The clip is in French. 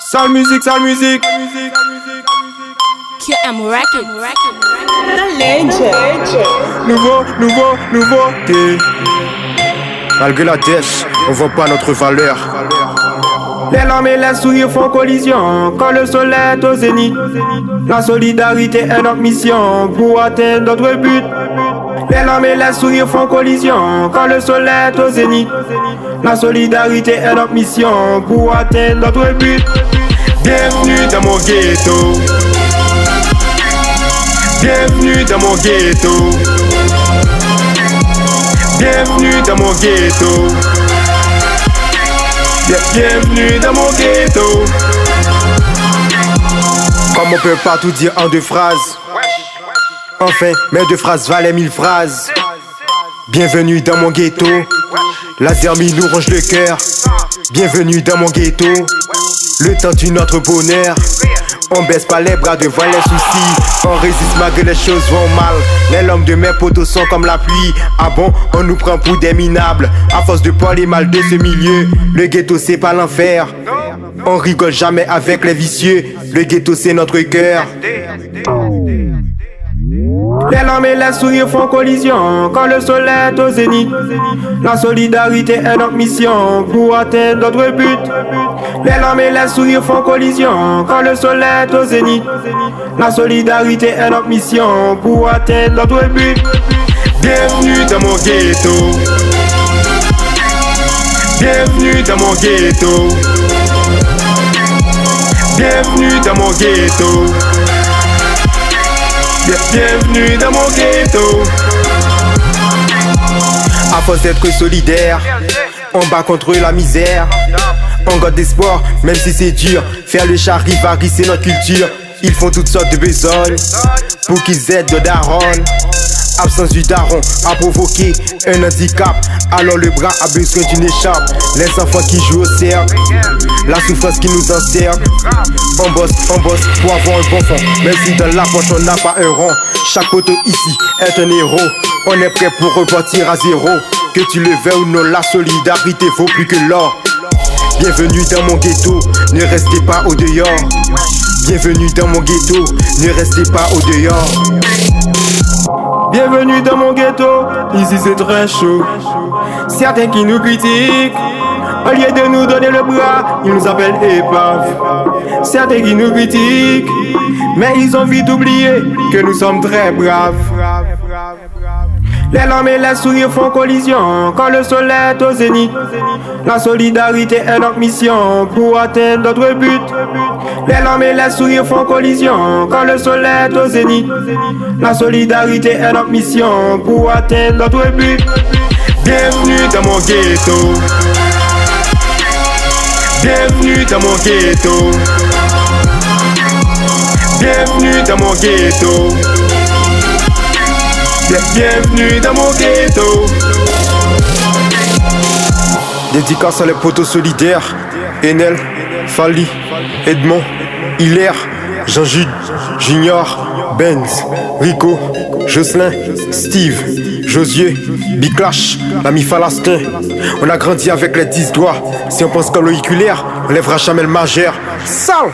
Sale musique, sale musique. QM Record. Nouveauté. Malgré la dèche, on voit pas notre valeur. Les larmes et les sourires font collision quand le soleil est au zénith. La solidarité est notre mission pour atteindre notre but. Les larmes et les sourires font collision quand le soleil est au zénith. La solidarité est notre mission pour atteindre notre but. Bienvenue dans mon ghetto. Bienvenue dans mon ghetto. Bienvenue dans mon ghetto. Bienvenue dans mon ghetto. Comme on peut pas tout dire en deux phrases. Enfin, mes deux phrases valaient 1000 phrases. Bienvenue dans mon ghetto. La dermie nous ronge le cœur. Bienvenue dans mon ghetto. Le temps d'une autre bonheur. On baisse pas les bras devant les soucis. On résiste malgré les choses vont mal. Les lames de mes poteaux sont comme la pluie. Ah bon, on nous prend pour des minables. À force de parler mal de ce milieu. Le ghetto c'est pas l'enfer. On rigole jamais avec les vicieux. Le ghetto c'est notre cœur. Les larmes et les sourires font collision quand le soleil est au zénith. La solidarité est notre mission pour atteindre notre but. Les larmes et les sourires font collision quand le soleil est au zénith. La solidarité est notre mission pour atteindre notre but. Bienvenue dans mon ghetto. Bienvenue dans mon ghetto. Bienvenue dans mon ghetto. Bienvenue dans mon ghetto. À force d'être solidaire, on bat contre la misère. On garde espoir, même si c'est dur. Faire le charivari, c'est notre culture. Ils font toutes sortes de besognes pour qu'ils aident de daron. Absence du daron a provoqué un handicap. Alors le bras a besoin d'une écharpe. Les enfants qui jouent au cercle, la souffrance qui nous encercle. On bosse pour avoir un bon fond. Même si dans la poche on n'a pas un rond. Chaque poteau ici est un héros. On est prêt pour repartir à zéro. Que tu le veuilles ou non, la solidarité vaut plus que l'or. Bienvenue dans mon ghetto, ne restez pas au dehors. Bienvenue dans mon ghetto, ne restez pas au dehors. Bienvenue dans mon ghetto, ici c'est très chaud. Certains qui nous critiquent, au lieu de nous donner le bras, ils nous appellent épaves. Certains qui nous critiquent, mais ils ont vite oublié que nous sommes très braves. Les larmes et les sourires font collision quand le soleil est au zénith. La solidarité est notre mission pour atteindre notre but. Les larmes et les sourires font collision quand le soleil est au zénith. La solidarité est notre mission pour atteindre notre but. Bienvenue dans mon ghetto. Bienvenue dans mon ghetto. Bienvenue dans mon ghetto. Bienvenue dans mon ghetto. Dédicace à les poteaux solidaires. Enel, Fali, Edmond, Hilaire, Jean-Jude, Junior, Benz, Rico, Jocelyn, Steve, Josué, Biclash, l'ami Falastin. On a grandi avec les 10 doigts. Si on pense comme l'auriculaire, on lèvera jamais le majeur. Sale!